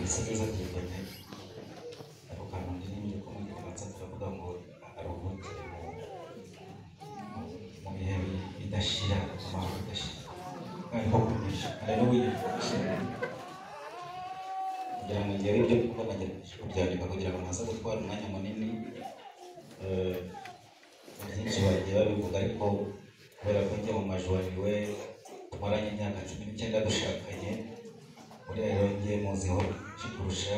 Sasa tulikwenda hapo kama nini kwa mmoja kama sasa tunakuda ngo arohote mu bihe bidashira ama bidashira kandi ko kumisha rero wiye kugira ngo ngere ibyo kuko nagerageje kubyandika kugira ngo ntaza gutwara umwanya munini byinshi bagiye babivuga ariko kubera ko njye mu majwariwe tumaranye imyaka 19 dushakanye uri rero ngiye muziho kurusha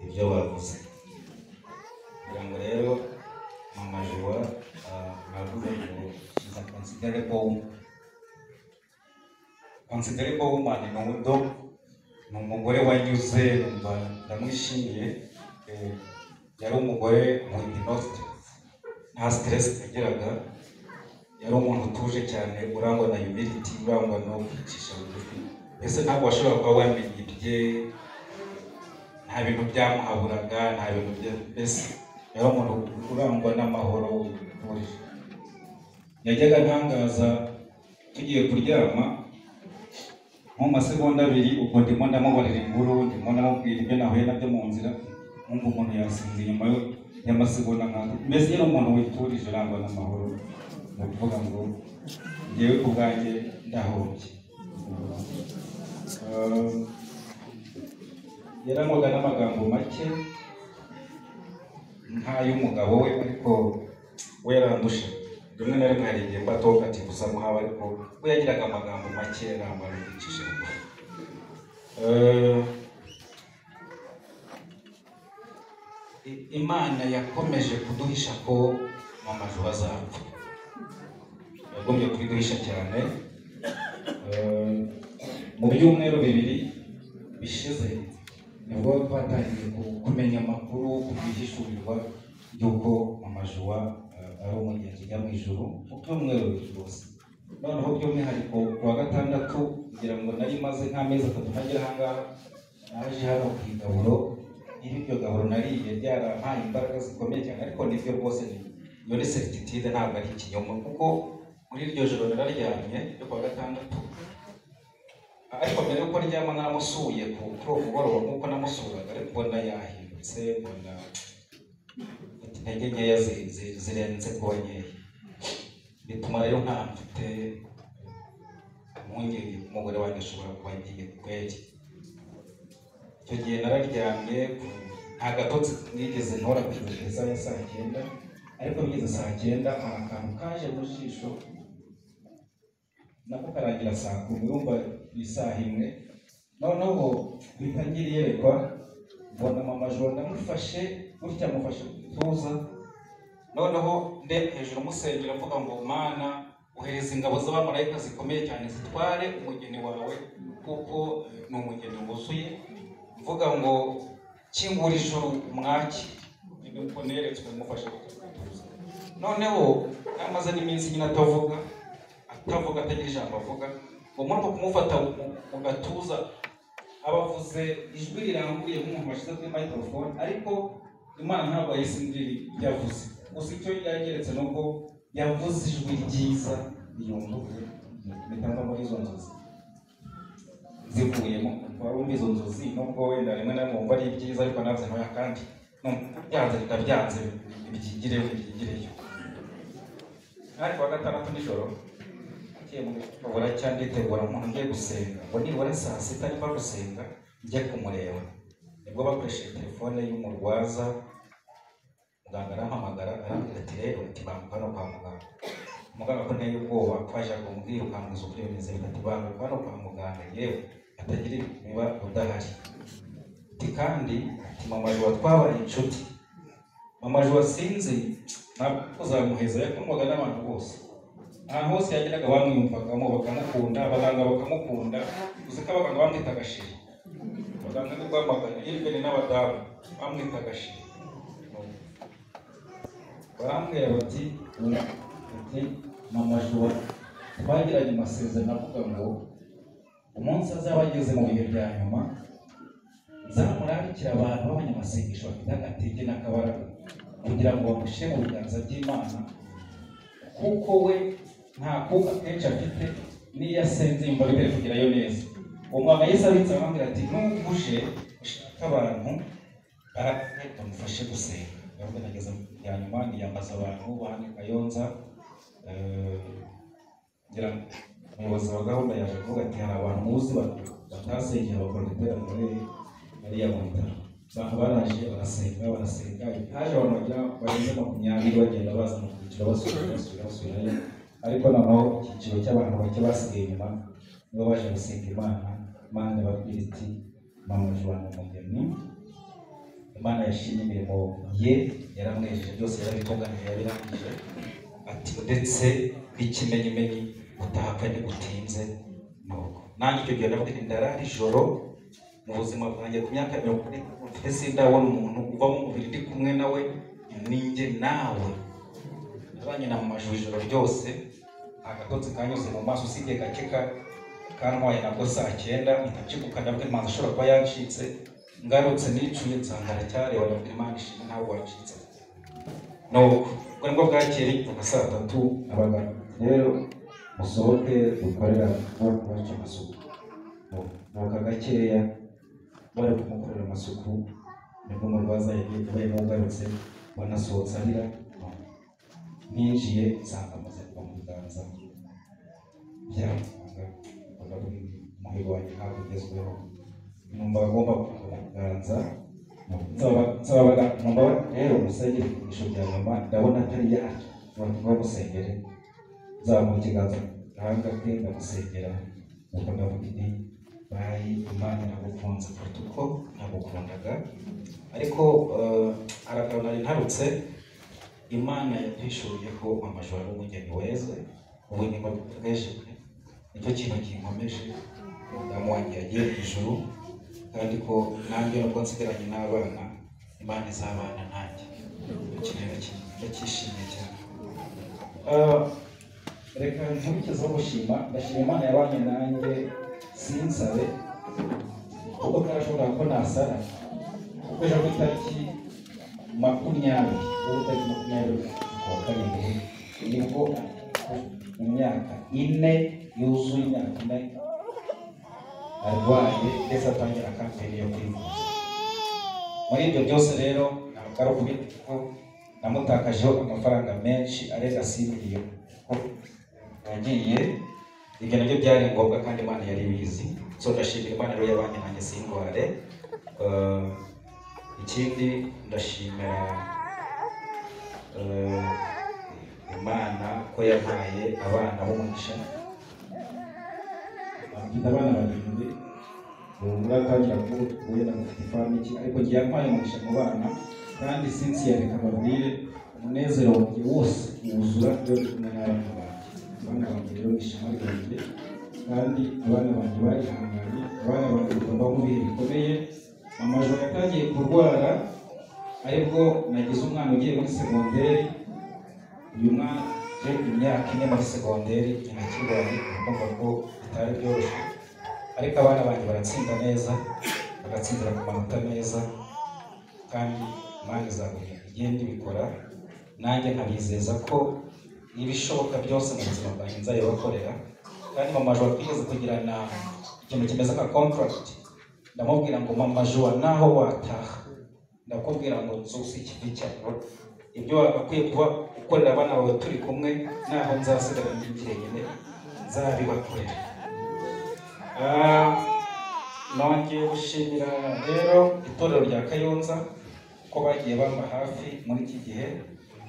ibyo bavuze kugira ngo rero mama Joa navuze ngo she's a considerable woman n'undo n'umugore wanyuze numva ndamwishimiye yari umugore mu industry nta stress yageraga yari umuntu utuje cyane urangwa na humility urangwa no kwicisha bugufi ese ntabwo washobora kuba wamenye ibye nta bintu byamuhaburaga nta bintu bye mbese yari umuntu urangwa n'amahoro utuje yajyaga ntangaza tugiye kuryama mu masegonda 2 ubwo ndimo ndamubonera inkuru ndimo namubwira ibyo nahuye nabyo mu nzira numva umuntu yasinze inyuma y'amasegonda nk'aho mbese yari umuntu witurije urangwa n'amahoro ni ukuvuga ngo ngewe ku bwanjye ndahombye yarangwaga n'amagambo make nk'ay'umugabo we ariko we yarandusha rimwe na rimwe hari igihe mbatoka ati gusa muhaba ariko we yagiraga amagambo make arangwa n'ugicisha Imana yakomeje kuduhisha ko mama Joa azapfa yagomye kubiduhisha cyane mu byumweru 2 bishize nibwo twatangiye kumenya amakuru kubihishurirwa yuko mama Joa ari umugenzi ujya mu ijuru mu byumweru 2 rwose noneho by'umwihariko kuwa gatandatu kugira ngo nari maze nk'amezi 3 ntagira ahangaha naje hano ku igaburo iryo gaburo nariye ryarampaye imbaraga zikomeye cyane ariko nibyo rwose iyo ni certitude ntabwo ari ikinyoma kuko muri iryo joro nararyamye ryo kuwa gatandatu ariko mbere yuko ryama naramusuye ku mugoroba nk'uko namusuraga ariko mbona yahindutse mbona intege nkeya zirenze kuba nkeya bituma rero nta mfite impungenge umugore wanjye ashobora kuba agiye kweri icyo gihe nararyamye nta gatotsi nigeze ntora kugeza ya saa 9 ariko bigeze saa 9 akantu kaje mu jisho nako karangira saa 10 urumva isaha imwe noneho bitangira yerekwa mbona mama Joa ndamufashe gutya mufashe tuza noneho nde hejuru musengera mvuga ngo Mana uhereza ingabo z'abamarayika zikomeye cyane zitware umugeni wawe kuko ni umugeni wuzuye mvuga ngo kingura ijuru umwaki ibyo neretswe mufashe kutuza noneho amaze n'iminsi nyine atavuga atagira ijambo avuga ngo murimo kumufata mu gatuza abavuze ijwi riranguye nk'umuntu washize kuri microphone ariko Imana ntabwo yisindiri yavuze gusa icyo yageretse nuko yavuze ijwi ryiza riyumbuye bitanga muri izo nzozi zivuyemo warumva izo nzozi nubwo wenda rimwe na rimwe ari byiza ariko navuze ntoya kandi byanze byigireyo ariko wa gatandatu nijoro ngiye mu kabura cyane nditegura umuntu ngiye gusenga ngo nibura saa 6 niba gusenga njye kumureba nibwo bakoresheje telefone y'umurwaza muganga arampamagara arambwira ati rero tibambuka no kwa muganga muganga ko nteye ubwoba twaje kumubwira ukamwiza ukuri bimeze bitatu bambuka no kwa muganga yewe atagira niba udahari kandi mama Joa twabaye inshuti mama Joa sinzi ntabwo uzamuheza yakumvaga n'abantu bose ahantu hose yageraga bamwiyumvagamo bakamukunda abaganga bakamukunda uzi ko abaganga bamwita agashiri abaganga ni rwamagana imbere n'abadamu bamwita agashiri barambwira bati mama Joa twagiranye amasezerano avuga ngo umunsi azaba ageze mu bihe bya nyuma nzamurarikira abantu b'abanyamasengesho bafite agatege n'akabaraga kugira ngo bamushyire mu biganza by'Imana kuko we nta akuka kenshi afite niyo asenze yumva bitari kugerayo neza. Umwaka Yesu abitsa abambwira ati nugushe ushaka abantu bamufashe gusenga. Nubwo nageze ya nyuma niyambaza abantu bahane Kayonza, ngira umuyobozi wa gahunda yaje kuvuga ati hari abantu muzi batasengera abaporotera muri ya bitaro. Abantu baraje barasenga haje abantu barenze 20 bagenda baza mu cyiciro basubirayo, ariko noneho icyiciro cy'abantu bake basigaye inyuma nibo baje gusenga Imana babwira iti mama Joana Mugeni, Imana yashimye imirimo ye yaramwejeje byose yarabitunganije yabirangije, ati ndetse n'ikimenyimenyi utahakanye gutinze nuko nanjye icyo gihe ndavuga ndarara ijoro mu buzima bwanjye ku myaka 40 mfite sindabona umuntu uva mu mubiri ndi kumwe nawe ninjye nawe. Nabanye na mu majoro ijoro ryose, agatotsi kanyuze mu maso usibye gake kantwaye nabwo saa 9 mpita ndavuga Imana ashobora kuba yancitse, ngarutse nicuye nsanga aracyareba ndavuga Imana ishimwe ntabwo wacitse. Ubwo nibwo bwakeye kuva saa 3 abaganga rero musohoke dukorera bacu amasuku. Nuko gakeya bari kumukorera amasuku nibwo umurwaza yabaye mugarutse banasohotse arira. Ninjiye nsanga amaze kuba mu biganza by'abaganga umuhigo wanjye ntabwo ugezweho, numva agomba kuganza numva rero musengere ibikoresho bya nyuma ndabona atari yacu ngo musengere nzamuha ikiganza gahanga ke ndamusengera. Nuko ndavuga iti bayi Imana nagukunze kuruta uko nagukundaga, ariko aragabo nari ntarutse Imana yampishuriye ko mama Joana Mugeni weze ubu nimo bweje nicyo kintu kinkomeje. Umudamu wanjye yagiye ku ijuru kandi ko nanjye nubwo nsigaranye n'abana Imana izabana nanjye. Ikintu ndakishimiye cyane. Reka nkurikize wo gushima, ndashima Imana yabanye nanjye sinsabe kuko karashobora ko nasara kuko ejo ku itariki 20 kwa karindwi nibwo imyaka 4 yuzuye imyaka 4 arwaye ndetse atangira kampeni yo kwivuza. Muri ibyo byose rero ntabwo ari ukubita namutakajeho amafaranga menshi arenga 6 miliyoni yagiye. Ibyo nabyo byari ngombwa kandi Imana yari ibizi, so ndashimira Imana rero yabanye nanjye singware. Ikindi ndashimira Imana ko yampaye abana b'umugisha. Mfite abana barindwi, muratangira kuwenda mufite famiki, ariko ngiye yampaye umugisha mu bana kandi sincere kababwire umunezero wanjye wose wuzura iyo ndi kumwe n'abana banjye. Abana banjye rero ishema ryanjye kandi abana banjye barihanganye, abana banjye bagomba mu bihe bikomeye. Mama Joana yatangiye kurwara aribwo nagize umwana ugiye muri segonderi. Uyu mwana imyaka 4 muri segonderi inakirwaye, kumva ko bitari byoroshye, ariko abana banjye baratsinda neza, bagatsindira ku manota meza kandi Imana izagumya igenda ibikora. Nanjye nkabizeza ko ibishoboka byose mu buzima bwanjye nzayibakorera. Kandi Mama Joana twigeze kugirana ikintu kimeze nka contract, ndamubwira ngo Mama Joana naho wataha ndakubwira ngo nzusi ikivi cyawe, ibyo wagakwiye kuba ukorera abana bawe turi kumwe naho nzasigara ndi jyenyine nzabibakorera. Nongeye gushimira rero itorero rya Kayonza ko bagiye bamba hafi muri iki gihe.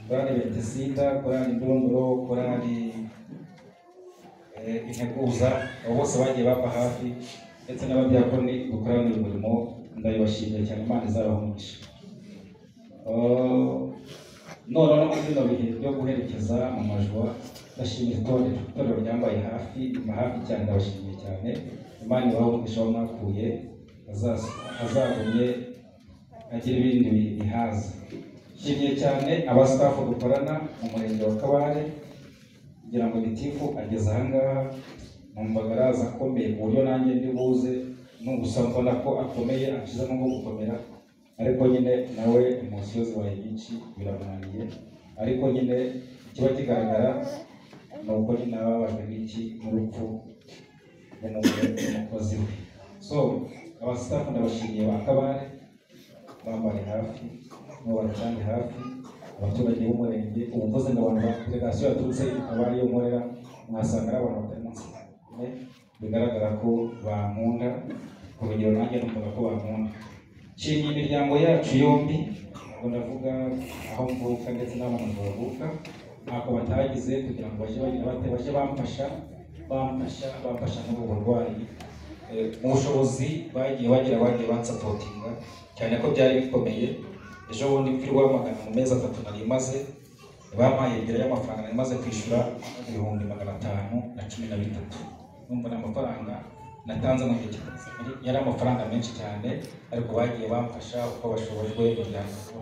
Korali Betesida, Korali Ndondoro, Korali Integuza, abo bose bagiye bamba hafi ndetse n'abadiyakoni dukorana uyu murimo, ndabibashimiye cyane. Imana izabaha umugisha. None no muri bino bihe byo guherekeza Mama Joana ndashimira itorero ryambaye hafi cyane, ndabashimiye cyane. Imana ibahe umugisha aho mwakuye, azagumye agira ibindi bihaza. Nshimiye cyane abastafu dukorana mu murenge wa Kabare, kugira ngo Gitifu ageze ahangaha numvaga araza akomeye ku buryo nanjye ndi buze n'ubusa mbona ko akomeye akiza no gukomera, ariko nyine nawe emosiyo zibaye nyinshi biramunaniye. Ariko nyine kiba kigaragara nuko nyine ababajwe n'iki n'urupfu rw'umukozi we. So abastafu ndabashimiye bakabare bambari hafi n'abacyandi hafi abaturage b'umurenge. Ubu mvuze ngo abantu ba delegation yaturutse abari yo nkorera mwasanga ari abantu batari munsi bigaragara ko bankunda ku rugero nanjye numvaga ko bankunda. Nshimiye imiryango yacu yombi, ngo ndavuga aho mvuka ndetse n'abantu bavuka ntako batagize kugira ngo baje bagira bate baje bamfasha n'ubu burwayi mu bushobozi bagiye bansapotinga cyane ko byari bikomeye. Ejo bundi mfirwa magana mu mezi 3 nari maze bampaye imbere y'amafaranga nari maze kwishura 513. Numva n'amafaranga natanze mu gihe yari amafaranga menshi cyane, ariko bagiye bamfasha uko bashobojwe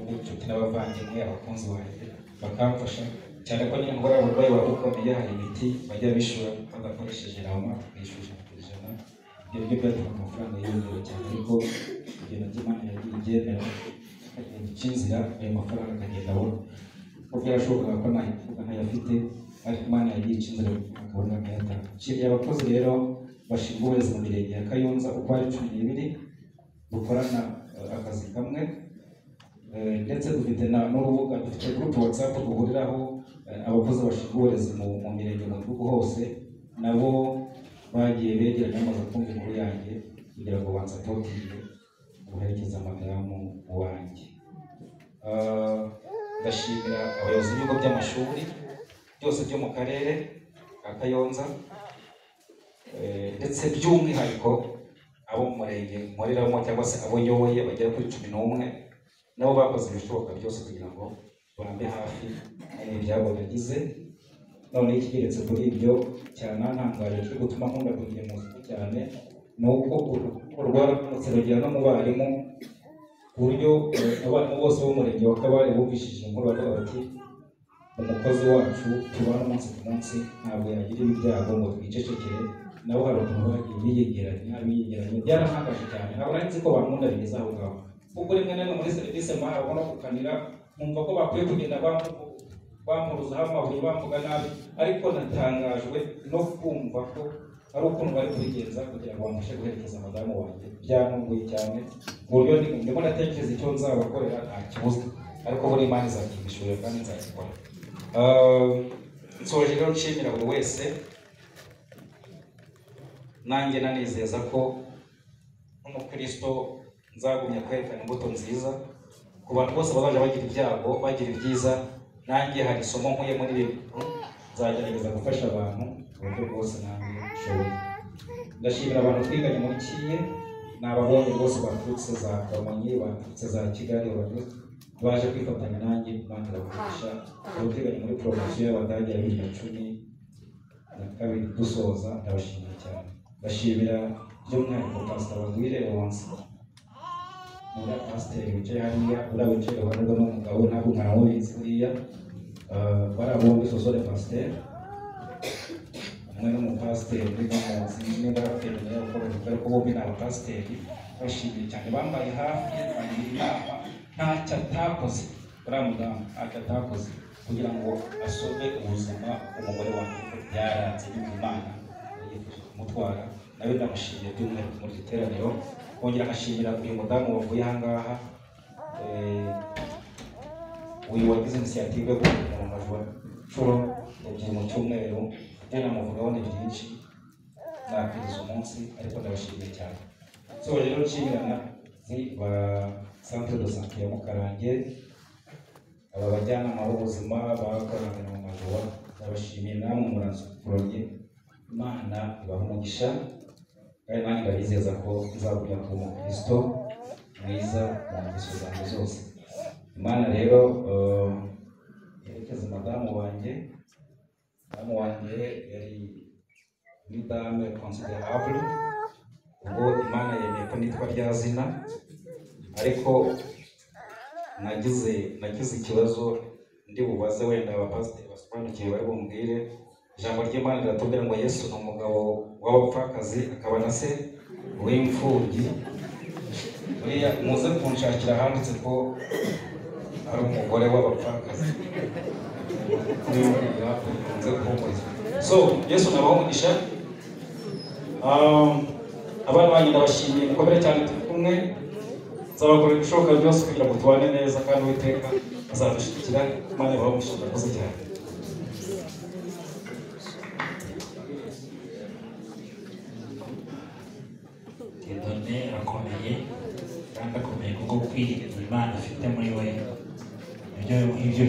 n'inshuti n'abavandimwe abakunzi banjye bakamfasha cyane ko nyine ngora uburwayi babukomeye. Hari imiti bajya bishura bagakoresheje nama bishuje ijana, ibyo byo byatuma amafaranga yiyongera cyane, ariko ibintu by'Imana yagiye igendera ikizira ayo mafaranga akagenda abona ko byarashobokaga ko ntayafite, ariko Imana yagiye ikizira akabona akayatanga. Nshimiye abakozi rero bashinzwe uburezi mu mirenge ya Kayonza uko ari 12 dukorana akazi kamwe, ndetse dufite n'urubuga, dufite group WhatsApp duhuriraho abakozi bashinzwe uburezi mu mirenge mu gihugu hose. Nabo bagiye begeranya amaze kumva inkuru yanjye kugira ngo bansapotinge guherekeza madamu wanjye. Ndashimira abayobozi b'ibigo by'amashuri byose byo mu karere ka Kayonza, ndetse by'umwihariko abo mu murenge nkoreramo cyangwa se abo nyoboye bagera kuri 11, nabo bakoze ibishoboka byose kugira ngo bambe hafi n'ibyago nagize. None ikigeretse kuri ibyo cyane ntangaje cyo gutuma nkunda kugira umuziki cyane nuko urwaramutse rugira no mu barimu, ku buryo abarimu bose b'umurenge wa Kabare bumvishije inkuru bavuga bati umukozi wacu tubana umunsi ku munsi ntabwo yagira ibyago ngo twicecekere. Nabo hari ukuntu bagiye biyegeranye byarantangaje cyane. Ntabwo nari nzi ko bankunda bigeze aho ngaho, kuko rimwe na rimwe muri serivisi mara ubona gukanira numva ko bakwiye kugenda bampuruzaho amabuye bamvuga nabi, ariko natangajwe no kumva ko ari ukuntu bari kubigenza kugira ngo bamufashe guherekeza madamu wanjye. Byantunguye cyane ku buryo ndimo ndatekereza icyo nzabakorera nta kibuze, ariko buri Imana izakibishurira kandi nzakikora. Nsoje rero nshimira buri wese, nanjye nanizeza ko nk'umukristo nzagumya kwerekana imbuto nziza ku bantu bose bazaje bagira ibyago bagira ibyiza. Nanjye hari isomo nkuye muri ibi nzagerageza gufasha abantu mu buryo bwose nanjye nshoboye. Ndashimira abantu twiganye muri Kiye, n'ababonye bose baturutse za Kamonyi, baturutse za Kigali, baje kwifatanya nanjye bandabafasha guteganya muri promotion y'Abadage ya 2012 dusoza. Ndabashimira cyane. Ndashimira by'umwihariko Pastor Bagwire Leonce, muri pastor wicaye hariya, urabicaye iruhande n'umugabo ntabwo mwaramubizi buriya, barabombi sosore pastor hamwe n'umupasiteri w'Imamuzi n'indaraferi y'abakorera ko bombi ni abapasiteri. Bashimiye cyane, bambaye hafi bagira inama, ntacyo atakoze uriya mudamu, ntacyo atakoze kugira ngo asobe ubuzima umugore wanjye ko byaranze n'Imana yifuje kumutwara. Nawe ndamushimiye by'umwihariko muri giteraniro. Kongera nkashimira uyu mudamu wavuye aha ngaha, uyu wagize inisiyative yo kugira mu majwa nshuro ebyiri mu cyumweru. Ibyo namuvugaho ni byinshi nakiriza umunsi, ariko ndabashimiye cyane. So rero nshyimirana ba Centre de Santé ya Mukarange, aba bajyanama b'ubuzima bakorana mu majwa, ndabashimiye namwe muransukuranye. Imana ibaha umugisha, kandi nanjye ndabizeza ko nzagumya kuba umukristo mwiza mu ngeso zanjye zose. Imana rero yerekeze madamu wanjye. Madamu wanjye yari muri dame considerable, ubwo Imana yemeye ko nitwa rya zina, ariko nagize ikibazo ndi bubaze wenda abapasiteri basobanukiwe bari bumbwire. Ijambo ry'Imana riratubwira ngo Yesu ni umugabo w'abapfakazi akaba na se w'imfubyi. Buriya muze kunshakira handitse ko ari umugore w'abapfakazi. Nze kuhumuriza So Yesu nabaho umugisha. Abana banyu ndabashimiye mukomere cyane turi kumwe, nzabakora ibishoboka byose kugira ngo tubane neza kandi Uwiteka azadushyigikira. Imana ibahe umugisha, murakoze cyane. Dieudonné arakomeye kandi akomeye kubwo kwirinda Imana afite muri we. Ibyo